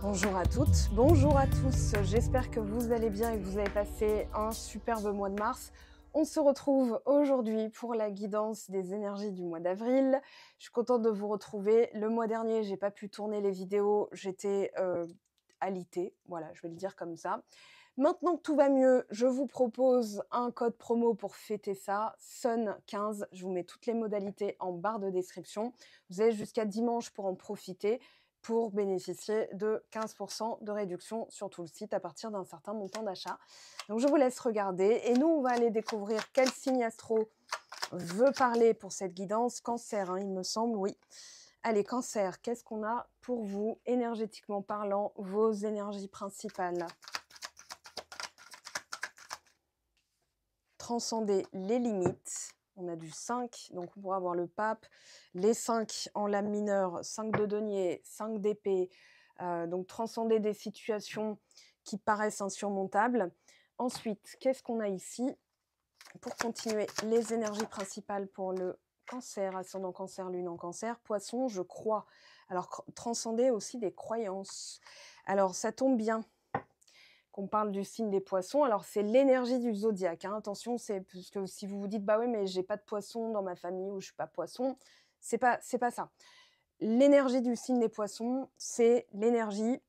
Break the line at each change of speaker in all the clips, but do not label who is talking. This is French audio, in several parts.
Bonjour à toutes, bonjour à tous, j'espère que vous allez bien et que vous avez passé un superbe mois de mars. On se retrouve aujourd'hui pour la guidance des énergies du mois d'avril. Je suis contente de vous retrouver. Le mois dernier, j'ai pas pu tourner les vidéos, j'étais alitée, voilà, je vais le dire comme ça. Maintenant que tout va mieux, je vous propose un code promo pour fêter ça, SUN15. Je vous mets toutes les modalités en barre de description. Vous avez jusqu'à dimanche pour en profiter, pour bénéficier de 15% de réduction sur tout le site à partir d'un certain montant d'achat. Donc je vous laisse regarder et nous on va aller découvrir quel signe astro veut parler pour cette guidance. Cancer, hein, il me semble, oui. Allez, Cancer, qu'est-ce qu'on a pour vous, énergétiquement parlant, vos énergies principales? Transcender les limites. On a du 5, donc on pourra avoir le pape. Les 5 en lame mineure, 5 de denier, 5 d'épée. Donc transcender des situations qui paraissent insurmontables. Ensuite, qu'est-ce qu'on a ici? Pour continuer, les énergies principales pour le Cancer, ascendant Cancer, lune en Cancer, Poisson, je crois. Alors, transcender aussi des croyances. Alors, ça tombe bien qu'on parle du signe des Poissons. Alors, c'est l'énergie du zodiaque, hein. Attention, c'est parce que si vous vous dites, bah oui, mais j'ai pas de poisson dans ma famille ou je suis pas poisson, c'est pas ça. L'énergie du signe des Poissons, c'est l'énergie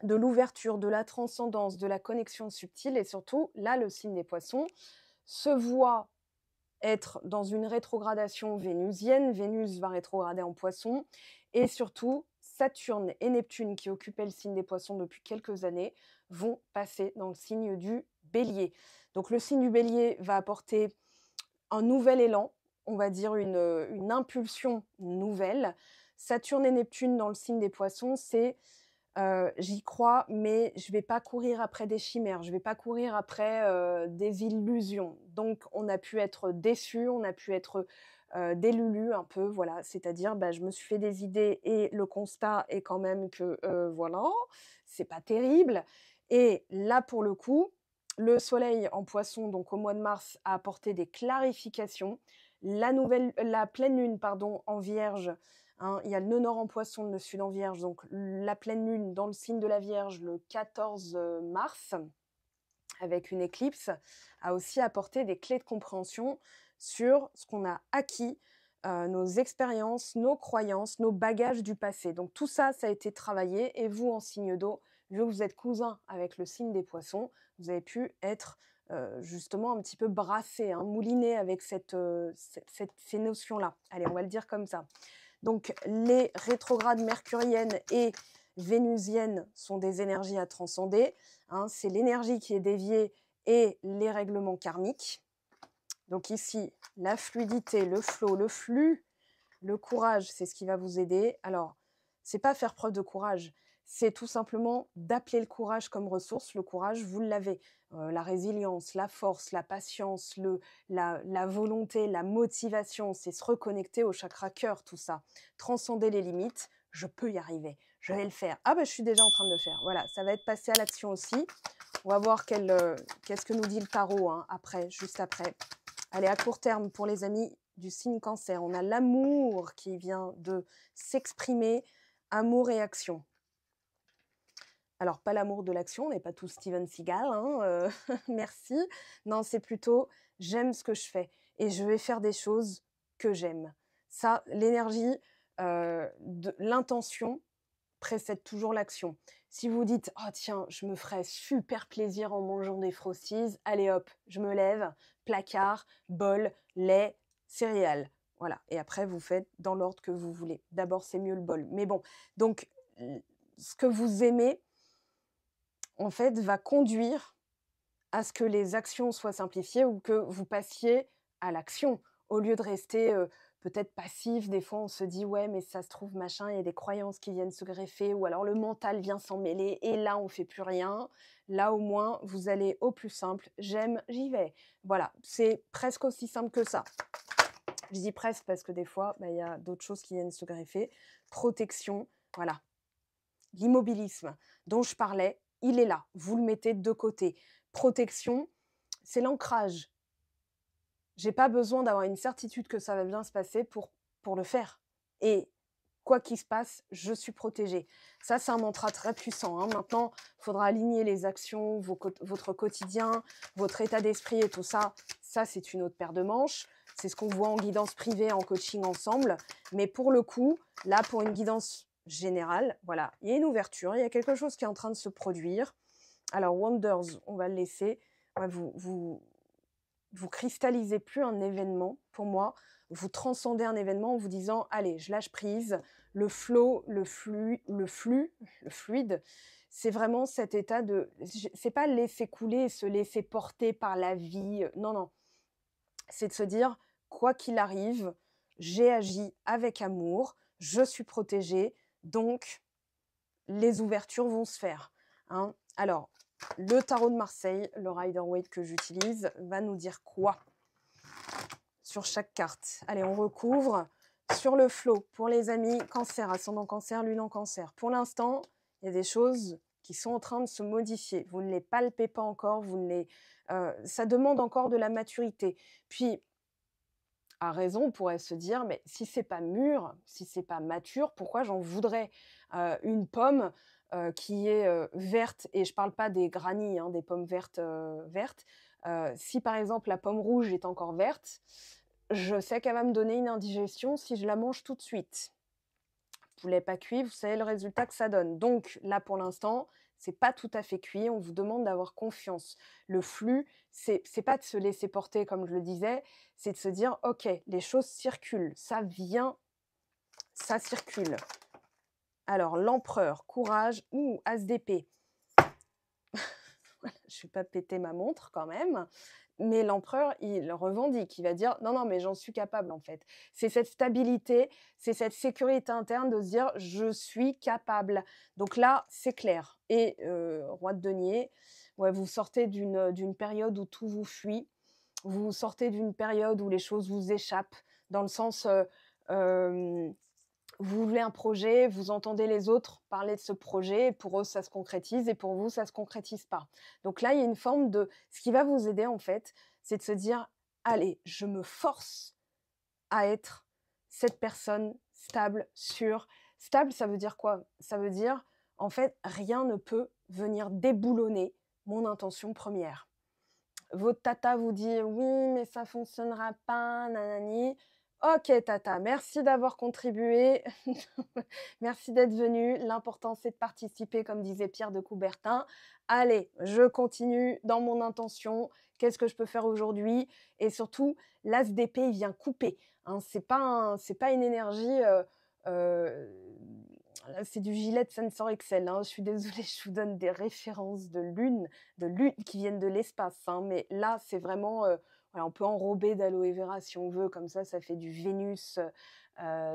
de l'ouverture, de la transcendance, de la connexion subtile. Et surtout, là, le signe des Poissons se voit être dans une rétrogradation vénusienne. Vénus va rétrograder en Poissons. Et surtout, Saturne et Neptune, qui occupaient le signe des Poissons depuis quelques années, vont passer dans le signe du Bélier. Donc le signe du Bélier va apporter un nouvel élan, on va dire une impulsion nouvelle. Saturne et Neptune dans le signe des Poissons, c'est j'y crois, mais je vais pas courir après des chimères, je vais pas courir après des illusions. Donc on a pu être déçus, on a pu être des lulus un peu, voilà. C'est-à-dire, bah, je me suis fait des idées et le constat est quand même que voilà, c'est pas terrible. Et là, pour le coup, le soleil en Poisson, donc au mois de mars, a apporté des clarifications. La pleine lune, pardon, en Vierge, hein, il y a le nœud nord en Poisson, le nœud sud en Vierge, donc la pleine lune dans le signe de la Vierge le 14 mars, avec une éclipse, a aussi apporté des clés de compréhension sur ce qu'on a acquis, nos expériences, nos croyances, nos bagages du passé. Donc tout ça, ça a été travaillé et vous, en signe d'eau, vu que vous êtes cousin avec le signe des Poissons, vous avez pu être justement un petit peu brassé, hein, mouliné avec ces notions-là. Allez, on va le dire comme ça. Donc les rétrogrades mercuriennes et vénusiennes sont des énergies à transcender, hein, c'est l'énergie qui est déviée et les règlements karmiques. Donc ici, la fluidité, le flow, le flux, le courage, c'est ce qui va vous aider. Alors, c'est pas faire preuve de courage, c'est tout simplement d'appeler le courage comme ressource. Le courage, vous l'avez. La résilience, la force, la patience, la volonté, la motivation, c'est se reconnecter au chakra cœur, tout ça. Transcender les limites, je peux y arriver, je vais le faire. Ah ben, je suis déjà en train de le faire. Voilà, ça va être passé à l'action aussi. On va voir qu'est-ce que nous dit le tarot, hein, après, juste après. Allez, à court terme, pour les amis du signe Cancer, on a l'amour qui vient de s'exprimer, amour et action. Alors, pas l'amour de l'action, on n'est pas tous Steven Seagal, hein, merci. Non, c'est plutôt j'aime ce que je fais et je vais faire des choses que j'aime. Ça, l'énergie, l'intention précède toujours l'action. Si vous dites oh tiens, je me ferais super plaisir en mangeant des frosties, allez hop, je me lève, placard, bol, lait, céréales. Voilà. Et après, vous faites dans l'ordre que vous voulez. D'abord, c'est mieux le bol. Mais bon, donc, ce que vous aimez, en fait, va conduire à ce que les actions soient simplifiées ou que vous passiez à l'action. Au lieu de rester peut-être passif, des fois on se dit ouais mais ça se trouve machin, il y a des croyances qui viennent se greffer ou alors le mental vient s'en mêler et là on fait plus rien. Là au moins vous allez au plus simple, j'aime, j'y vais. Voilà, c'est presque aussi simple que ça. Je dis presque parce que des fois bah, y a d'autres choses qui viennent se greffer. Protection, voilà. L'immobilisme dont je parlais, il est là. Vous le mettez de côté. Protection, c'est l'ancrage. J'ai pas besoin d'avoir une certitude que ça va bien se passer pour le faire. Et quoi qu'il se passe, je suis protégée. Ça, c'est un mantra très puissant, hein. Maintenant, il faudra aligner les actions, votre quotidien, votre état d'esprit et tout ça. Ça, c'est une autre paire de manches. C'est ce qu'on voit en guidance privée, en coaching ensemble. Mais pour le coup, là, pour une guidance générale, voilà, il y a une ouverture, il y a quelque chose qui est en train de se produire. Alors, Wonders, on va le laisser. Ouais, vous cristallisez plus un événement, pour moi, vous transcendez un événement en vous disant, allez, je lâche prise, le flow, le fluide, c'est vraiment cet état de, c'est pas laisser couler, se laisser porter par la vie, non, non, c'est de se dire, quoi qu'il arrive, j'ai agi avec amour, je suis protégée, donc les ouvertures vont se faire, hein. Alors, le tarot de Marseille, le Rider-Waite que j'utilise, va nous dire quoi sur chaque carte? Allez, on recouvre. Sur le flow, pour les amis, cancer, ascendant cancer, lune en cancer. Pour l'instant, il y a des choses qui sont en train de se modifier. Vous ne les palpez pas encore, ça demande encore de la maturité. Puis, à raison, on pourrait se dire, mais si c'est pas mûr, si c'est pas mature, pourquoi j'en voudrais une pomme qui est verte, et je parle pas des granny, hein, des pommes vertes. Si par exemple la pomme rouge est encore verte, je sais qu'elle va me donner une indigestion si je la mange tout de suite. Poulet pas cuit, vous savez le résultat que ça donne. Donc là, pour l'instant, c'est pas tout à fait cuit. On vous demande d'avoir confiance. Le flux, c'est pas de se laisser porter, comme je le disais, c'est de se dire, ok, les choses circulent, ça vient, ça circule. Alors, l'empereur, courage, ou as d'épée. Je ne vais pas péter ma montre quand même, mais l'empereur, il revendique, il va dire non, non, mais j'en suis capable en fait. C'est cette stabilité, c'est cette sécurité interne de se dire je suis capable. Donc là, c'est clair. Et roi de denier, ouais, vous sortez d'une période où tout vous fuit, vous sortez d'une période où les choses vous échappent, dans le sens vous voulez un projet, vous entendez les autres parler de ce projet, et pour eux, ça se concrétise, et pour vous, ça se concrétise pas. Donc là, il y a une forme de... Ce qui va vous aider, en fait, c'est de se dire, allez, je me force à être cette personne stable, sûre. Stable, ça veut dire quoi? Ça veut dire, en fait, rien ne peut venir déboulonner mon intention première. Votre tata vous dit, oui, mais ça fonctionnera pas, nanani. Ok, tata, merci d'avoir contribué. Merci d'être venu. L'important, c'est de participer, comme disait Pierre de Coubertin. Allez, je continue dans mon intention. Qu'est-ce que je peux faire aujourd'hui? Et surtout, l'as d'épée, il vient couper, hein. C'est pas une énergie... là, c'est du Gillette Sensor Excel, hein. Je suis désolée, je vous donne des références de lune qui viennent de l'espace, hein. Mais là, c'est vraiment... voilà, on peut enrober d'aloe vera si on veut, comme ça fait du Vénus,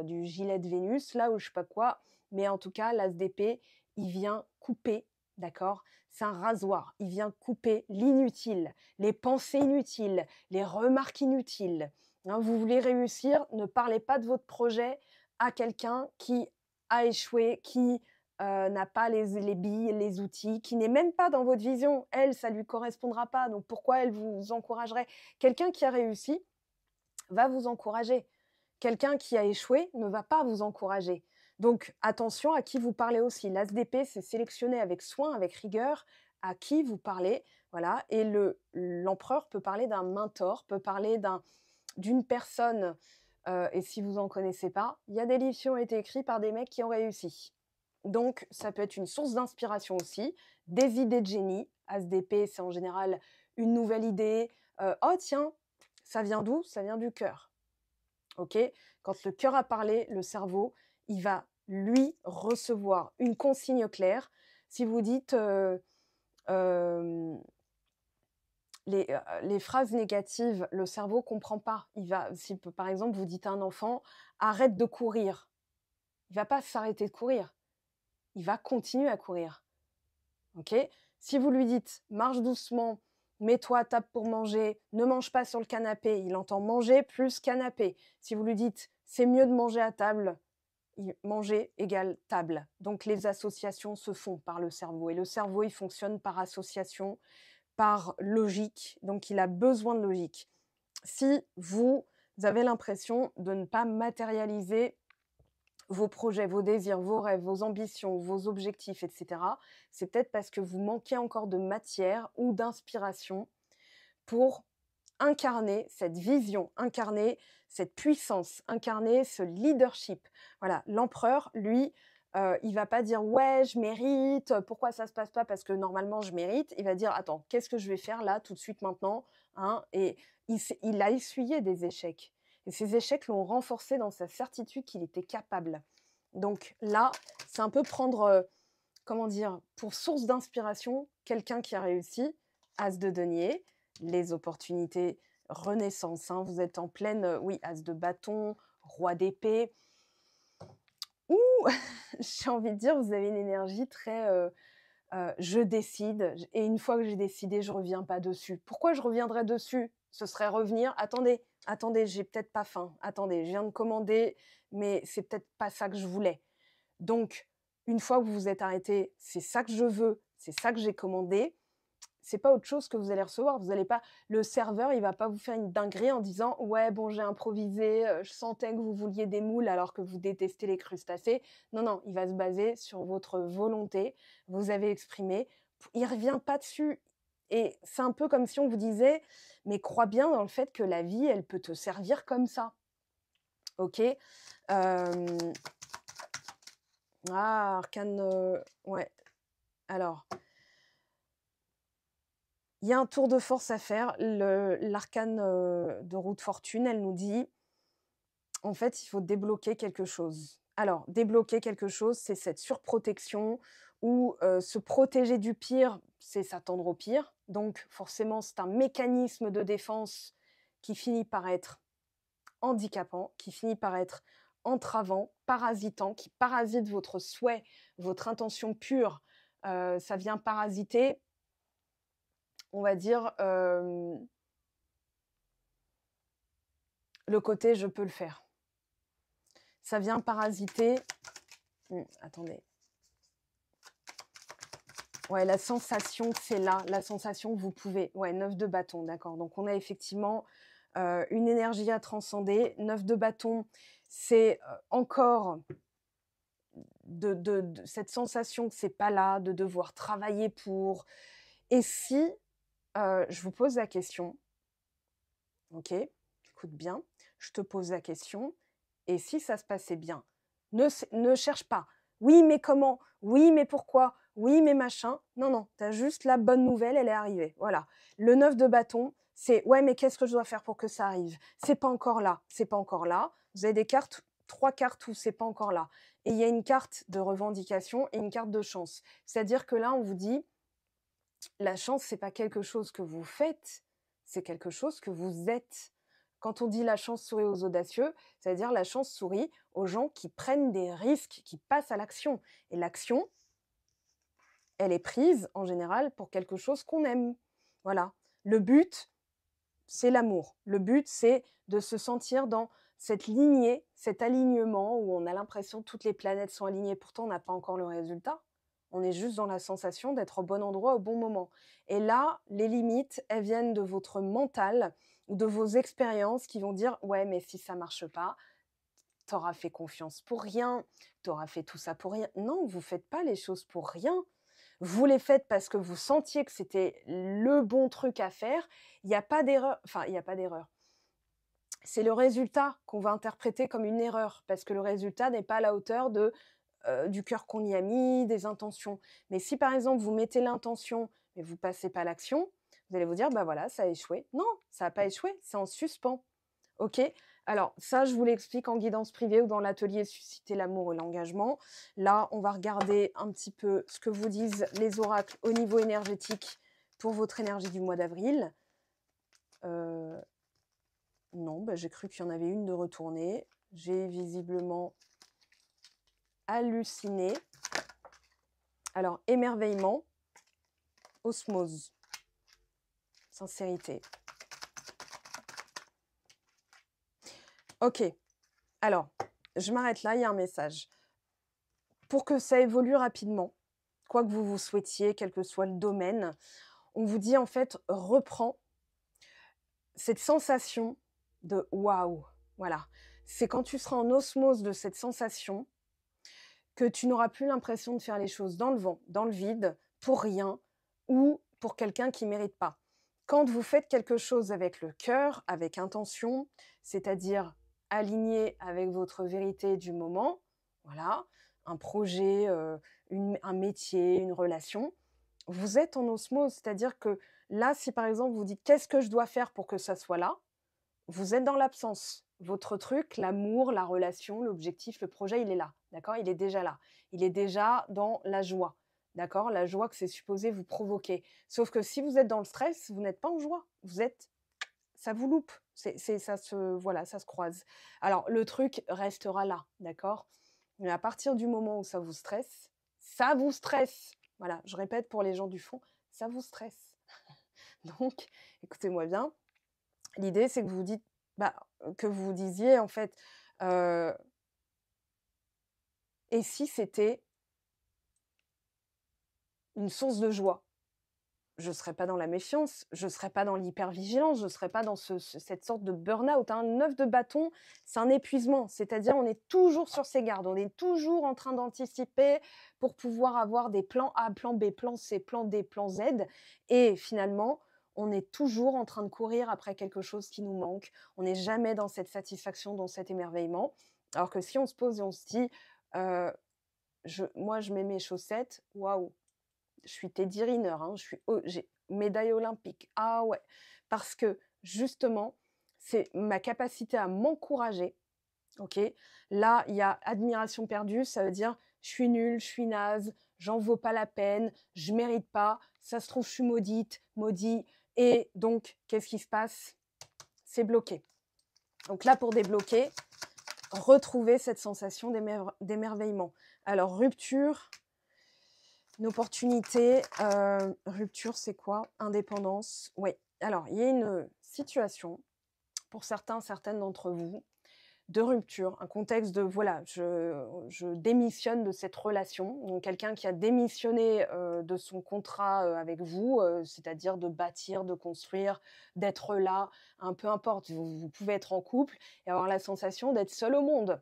du Gillette Vénus, là où je sais pas quoi. Mais en tout cas, l'as d'épée, il vient couper, d'accord? C'est un rasoir, il vient couper l'inutile, les pensées inutiles, les remarques inutiles, hein. Vous voulez réussir, ne parlez pas de votre projet à quelqu'un qui a échoué, qui n'a pas les billes, les outils, qui n'est même pas dans votre vision. Elle, ça lui correspondra pas, donc pourquoi elle vous encouragerait? Quelqu'un qui a réussi va vous encourager. Quelqu'un qui a échoué ne va pas vous encourager. Donc attention à qui vous parlez aussi. L'as d'épée, c'est sélectionner avec soin, avec rigueur, à qui vous parlez. Voilà. Et l'empereur peut parler d'un mentor, peut parler d'une personne, et si vous n'en connaissez pas, il y a des livres qui ont été écrits par des mecs qui ont réussi. Donc, ça peut être une source d'inspiration aussi, des idées de génie. As d'épée, c'est en général une nouvelle idée. Oh tiens, ça vient d'où? Ça vient du cœur. Ok? Quand le cœur a parlé, le cerveau, il va, lui, recevoir une consigne claire. Si vous dites... les phrases négatives, le cerveau comprend pas. Si par exemple vous dites à un enfant arrête de courir, il va pas s'arrêter de courir, il va continuer à courir. Ok? Si vous lui dites marche doucement, mets-toi à table pour manger, ne mange pas sur le canapé, il entend manger plus canapé. Si vous lui dites c'est mieux de manger à table, manger égale table. Donc les associations se font par le cerveau, et le cerveau il fonctionne par association, par logique, donc il a besoin de logique. Si vous avez l'impression de ne pas matérialiser vos projets, vos désirs, vos rêves, vos ambitions, vos objectifs, etc., c'est peut-être parce que vous manquez encore de matière ou d'inspiration pour incarner cette vision, incarner cette puissance, incarner ce leadership. Voilà, l'empereur, lui, il va pas dire: «Ouais, je mérite, pourquoi ça se passe pas? Parce que normalement je mérite». Il va dire: «Attends, qu'est-ce que je vais faire là, tout de suite, maintenant?» hein? Et il a essuyé des échecs et ces échecs l'ont renforcé dans sa certitude qu'il était capable. Donc là, c'est un peu prendre, comment dire? Pour source d'inspiration, quelqu'un qui a réussi, as de denier, les opportunités, renaissance, hein, vous êtes en pleine, oui, as de bâton, roi d'épée. Ouh! J'ai envie de dire, vous avez une énergie très, je décide et une fois que j'ai décidé, je reviens pas dessus. Pourquoi je reviendrais dessus? Ce serait revenir: «Attendez, attendez, j'ai peut-être pas faim. Attendez, je viens de commander, mais c'est peut-être pas ça que je voulais». Donc, une fois que vous vous êtes arrêté, c'est ça que je veux, c'est ça que j'ai commandé, c'est pas autre chose que vous allez recevoir. Vous allez pas, le serveur, il va pas vous faire une dinguerie en disant: «Ouais, bon, j'ai improvisé, je sentais que vous vouliez des moules alors que vous détestez les crustacés». Non, non, il va se baser sur votre volonté. Vous avez exprimé. Il revient pas dessus et c'est un peu comme si on vous disait: «Mais crois bien dans le fait que la vie, elle peut te servir comme ça». OK? Hem, arcane, ouais, alors il y a un tour de force à faire. L'arcane, de roue de fortune, elle nous dit: «En fait, il faut débloquer quelque chose». Alors, débloquer quelque chose, c'est cette surprotection ou, se protéger du pire, c'est s'attendre au pire. Donc forcément, c'est un mécanisme de défense qui finit par être handicapant, qui finit par être entravant, parasitant, qui parasite votre souhait, votre intention pure. Ça vient parasiter, on va dire, le côté «je peux le faire». Ça vient parasiter, attendez. Ouais, la sensation que c'est là, la sensation que vous pouvez, ouais, 9 de bâton, d'accord. Donc on a effectivement, une énergie à transcender. 9 de bâton, c'est, encore de cette sensation que c'est pas là, de devoir travailler pour. Et si, je vous pose la question, OK? Écoute bien, je te pose la question, et si ça se passait bien? Ne cherche pas: «Oui, mais comment? Oui, mais pourquoi? Oui, mais machin». Non, non, tu as juste la bonne nouvelle, elle est arrivée, voilà. Le 9 de bâton, c'est: «Ouais, mais qu'est-ce que je dois faire pour que ça arrive? C'est pas encore là, c'est pas encore là». Vous avez des cartes, 3 cartes où c'est pas encore là, et il y a une carte de revendication et une carte de chance. C'est-à-dire que là, on vous dit: la chance, c'est pas quelque chose que vous faites, c'est quelque chose que vous êtes. Quand on dit la chance sourit aux audacieux, ça veut dire la chance sourit aux gens qui prennent des risques, qui passent à l'action. Et l'action, elle est prise en général pour quelque chose qu'on aime. Voilà. Le but, c'est l'amour. Le but, c'est de se sentir dans cette lignée, cet alignement où on a l'impression que toutes les planètes sont alignées. Pourtant, on n'a pas encore le résultat. On est juste dans la sensation d'être au bon endroit au bon moment. Et là, les limites, elles viennent de votre mental ou de vos expériences qui vont dire: ouais, mais si ça marche pas, t'auras fait confiance pour rien, t'auras fait tout ça pour rien. Non, vous faites pas les choses pour rien. Vous les faites parce que vous sentiez que c'était le bon truc à faire. Il n'y a pas d'erreur. Enfin, il n'y a pas d'erreur. C'est le résultat qu'on va interpréter comme une erreur, parce que le résultat n'est pas à la hauteur du cœur qu'on y a mis, des intentions. Mais si par exemple vous mettez l'intention mais vous passez pas à l'action, vous allez vous dire: bah voilà, ça a échoué. Non, ça n'a pas échoué, c'est en suspens. OK? Alors ça, je vous l'explique en guidance privée ou dans l'atelier Susciter l'amour et l'engagement. Là, on va regarder un petit peu ce que vous disent les oracles au niveau énergétique pour votre énergie du mois d'avril. Non, bah, j'ai cru qu'il y en avait une de retournée. J'ai visiblement halluciné. Alors, émerveillement, osmose, sincérité. OK. Alors, je m'arrête là, il y a un message. Pour que ça évolue rapidement, quoi que vous souhaitiez, quel que soit le domaine, on vous dit en fait: reprends cette sensation de waouh. Voilà. C'est quand tu seras en osmose de cette sensation que tu n'auras plus l'impression de faire les choses dans le vent, dans le vide, pour rien ou pour quelqu'un qui ne mérite pas. Quand vous faites quelque chose avec le cœur, avec intention, c'est-à-dire aligné avec votre vérité du moment, voilà, un projet, un métier, une relation, vous êtes en osmose. C'est-à-dire que là, si par exemple vous dites: «Qu'est-ce que je dois faire pour que ça soit là?» Vous êtes dans l'absence. Votre truc, l'amour, la relation, l'objectif, le projet, il est là, d'accord? Il est déjà là. Il est déjà dans la joie, d'accord? La joie que c'est supposé vous provoquer. Sauf que si vous êtes dans le stress, vous n'êtes pas en joie. Vous êtes ça vous loupe. Ça se voilà, ça se croise. Alors le truc restera là, d'accord? Mais à partir du moment où ça vous stresse. Voilà, je répète pour les gens du fond, ça vous stresse. Donc écoutez-moi bien, l'idée, c'est que vous dites bah, que vous disiez en fait, heu: «Et si c'était une source de joie?» Je serais pas dans la méfiance, je serais pas dans l'hypervigilance, je serais pas dans cette sorte de burn-out. Un 9 de bâton, c'est un épuisement. C'est-à-dire, on est toujours sur ses gardes, on est toujours en train d'anticiper pour pouvoir avoir des plans A, plan B, plan C, plan D, plan Z et finalement, on est toujours en train de courir après quelque chose qui nous manque. On n'est jamais dans cette satisfaction, dans cet émerveillement. Alors que si on se pose et on se dit: «Heu, moi, je mets mes chaussettes, waouh, je suis Teddy Riner, hein, j'ai médaille olympique. Ah ouais, parce que justement, c'est ma capacité à m'encourager, OK? Là, il y a admiration perdue, ça veut dire: «Je suis nulle, je suis naze, j'en vaux pas la peine, je mérite pas, ça se trouve, je suis maudite, maudit» et donc qu'est-ce qui se passe? C'est bloqué. Donc là, pour débloquer, retrouver cette sensation d'émerveillement. Alors rupture, une opportunité, rupture, c'est quoi? Indépendance, oui. Alors, il y a une situation, pour certains, certaines d'entre vous, de rupture, un contexte de voilà, je démissionne de cette relation. Donc quelqu'un qui a démissionné, de son contrat, avec vous, c'est-à-dire de bâtir, de construire, d'être là, hein, peu importe, vous pouvez être en couple et avoir la sensation d'être seul au monde.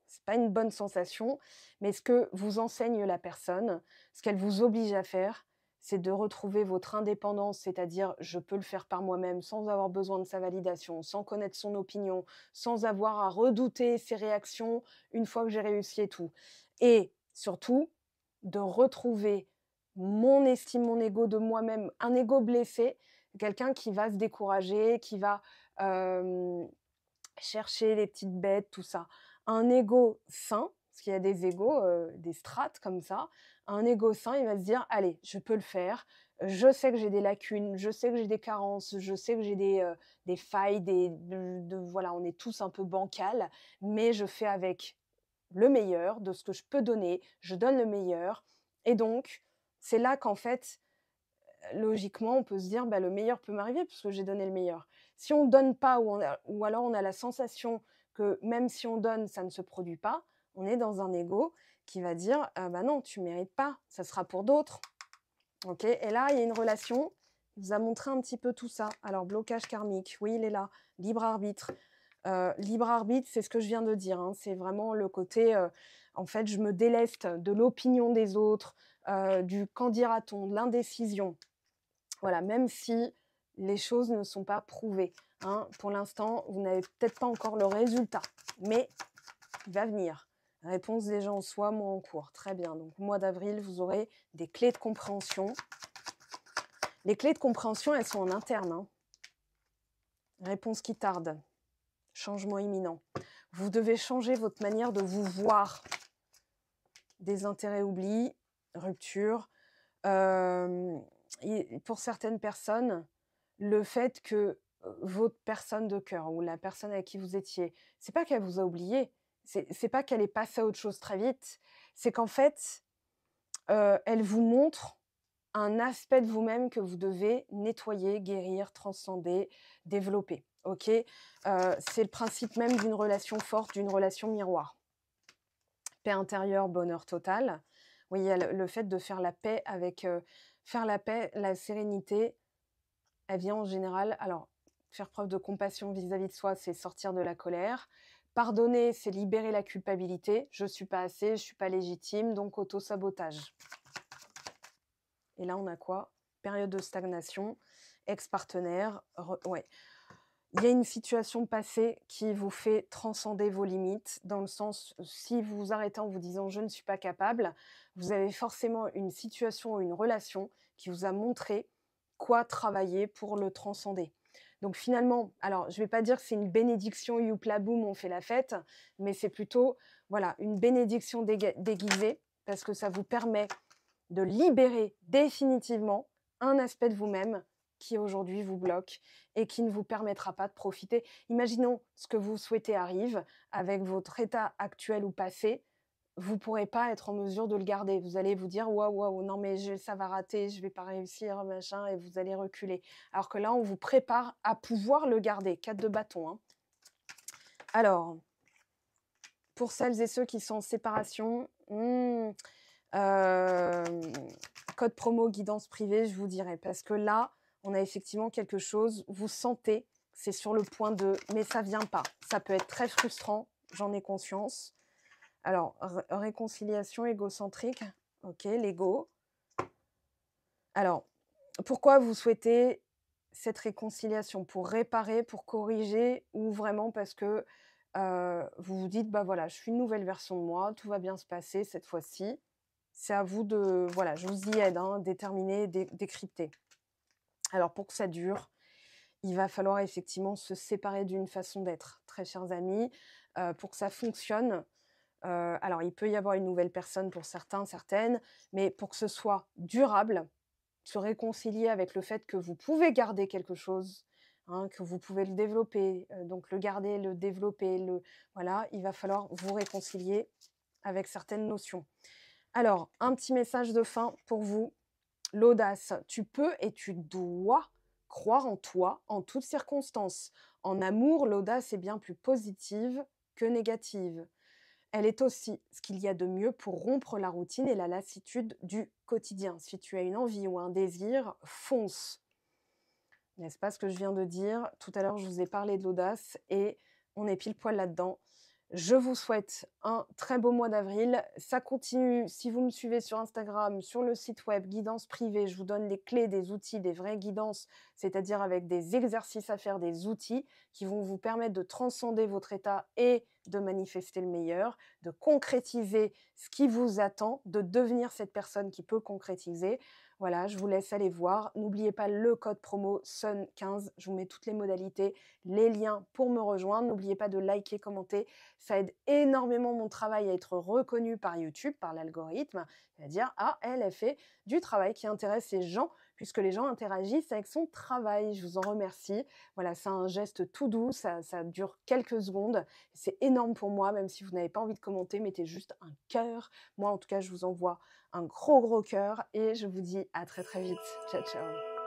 C'est pas une bonne sensation, mais ce que vous enseigne la personne, ce qu'elle vous oblige à faire, c'est de retrouver votre indépendance, c'est-à-dire je peux le faire par moi-même sans avoir besoin de sa validation, sans connaître son opinion, sans avoir à redouter ses réactions une fois que j'ai réussi et tout. Et surtout, de retrouver mon estime, mon ego de moi-même, un ego blessé, quelqu'un qui va se décourager, qui va chercher les petites bêtes, tout ça. Un ego sain, parce qu'il y a des égos, des strates comme ça. Un ego sain, il va se dire: «Allez, je peux le faire. Je sais que j'ai des lacunes, je sais que j'ai des carences, je sais que j'ai des failles, voilà, on est tous un peu bancal, mais je fais avec le meilleur de ce que je peux donner. Je donne le meilleur» et donc c'est là qu'en fait, logiquement, on peut se dire: «Bah, le meilleur peut m'arriver puisque j'ai donné le meilleur». Si on donne pas ou alors on a la sensation que même si on donne, ça ne se produit pas, on est dans un ego qui va dire: «Ah bah, non, tu mérites pas, ça sera pour d'autres». OK? Et là, il y a une relation qui vous a montré un petit peu tout ça. Alors blocage karmique, oui, il est là. Libre arbitre. Libre arbitre, c'est ce que je viens de dire, hein. C'est vraiment le côté, en fait, je me déleste de l'opinion des autres, du «qu'en dira-t-on?», de l'indécision. Voilà, même si les choses ne sont pas prouvées, hein. Pour l'instant, vous n'avez peut-être pas encore le résultat, mais il va venir. Réponse déjà en soi, mois en cours. Très bien. Donc, mois d'avril, vous aurez des clés de compréhension. Les clés de compréhension, elles sont en interne, hein. Réponse qui tarde. Changement imminent. Vous devez changer votre manière de vous voir. Des intérêts oubliés, rupture. Et pour certaines personnes, le fait que, votre personne de cœur ou la personne avec qui vous étiez, c'est pas qu'elle vous a oublié, c'est pas qu'elle est passée à autre chose très vite, c'est qu'en fait, elle vous montre un aspect de vous-même que vous devez nettoyer, guérir, transcender, développer, OK? C'est le principe même d'une relation forte, d'une relation miroir. Paix intérieure, bonheur total. Oui, il y a le fait de faire la paix avec, faire la paix, la sérénité, elle vient en général alors, faire preuve de compassion vis-à-vis de soi, c'est sortir de la colère. Pardonner, c'est libérer la culpabilité. Je suis pas assez, je suis pas légitime, donc auto-sabotage. Et là, on a quoi? Période de stagnation, ex-partenaire, ouais. Il y a une situation passée qui vous fait transcender vos limites, dans le sens, si vous vous arrêtez en vous disant: «Je ne suis pas capable», vous avez forcément une situation ou une relation qui vous a montré quoi travailler pour le transcender. Donc finalement, alors je vais pas dire que c'est une bénédiction youpla boum, on fait la fête, mais c'est plutôt, voilà, une bénédiction déguisée, parce que ça vous permet de libérer définitivement un aspect de vous-même qui aujourd'hui vous bloque et qui ne vous permettra pas de profiter. Imaginons ce que vous souhaitez arrive avec votre état actuel ou passé, vous ne pourrez pas être en mesure de le garder. Vous allez vous dire: «Waouh, waouh, non mais ça va rater, je ne vais pas réussir, machin», et vous allez reculer. Alors que là, on vous prépare à pouvoir le garder. 4 de bâton, hein. Alors, pour celles et ceux qui sont en séparation, code promo guidance privée, je vous dirai. Parce que là, on a effectivement quelque chose, vous sentez, c'est sur le point de, mais ça vient pas. Ça peut être très frustrant, j'en ai conscience. Alors, réconciliation égocentrique, ok, l'ego. Alors, pourquoi vous souhaitez cette réconciliation? Pour réparer, pour corriger, ou vraiment parce que vous vous dites: «Bah, voilà, je suis une nouvelle version de moi, tout va bien se passer cette fois-ci». C'est à vous de, voilà, je vous y aide, hein, déterminer, décrypter. Alors pour que ça dure, il va falloir effectivement se séparer d'une façon d'être, très chers amis, pour que ça fonctionne. Alors il peut y avoir une nouvelle personne pour certains, certaines, mais pour que ce soit durable, se réconcilier avec le fait que vous pouvez garder quelque chose, hein, que vous pouvez le développer, donc le garder, le développer, voilà, il va falloir vous réconcilier avec certaines notions. Alors, un petit message de fin pour vous. L'audace, tu peux et tu dois croire en toi en toutes circonstances. En amour, l'audace est bien plus positive que négative. Elle est aussi ce qu'il y a de mieux pour rompre la routine et la lassitude du quotidien. Si tu as une envie ou un désir, fonce. N'est-ce pas ce que je viens de dire? Tout à l'heure, je vous ai parlé de l'audace et on est pile poil là-dedans. Je vous souhaite un très beau mois d'avril. Ça continue, si vous me suivez sur Instagram, sur le site web Guidance Privée, je vous donne les clés, des outils, des vraies guidances, c'est-à-dire avec des exercices à faire, des outils qui vont vous permettre de transcender votre état et de manifester le meilleur, de concrétiser ce qui vous attend, de devenir cette personne qui peut concrétiser. Voilà, je vous laisse aller voir. N'oubliez pas le code promo SUN15. Je vous mets toutes les modalités, les liens pour me rejoindre. N'oubliez pas de liker, commenter. Ça aide énormément mon travail à être reconnu par YouTube, par l'algorithme. C'est-à-dire, ah, elle fait du travail qui intéresse les gens, puisque les gens interagissent avec son travail. Je vous en remercie. Voilà, c'est un geste tout doux. Ça dure quelques secondes. C'est énorme pour moi, même si vous n'avez pas envie de commenter, mettez juste un cœur. Moi, en tout cas, je vous envoie un gros, gros cœur et je vous dis à très, très vite. Ciao, ciao.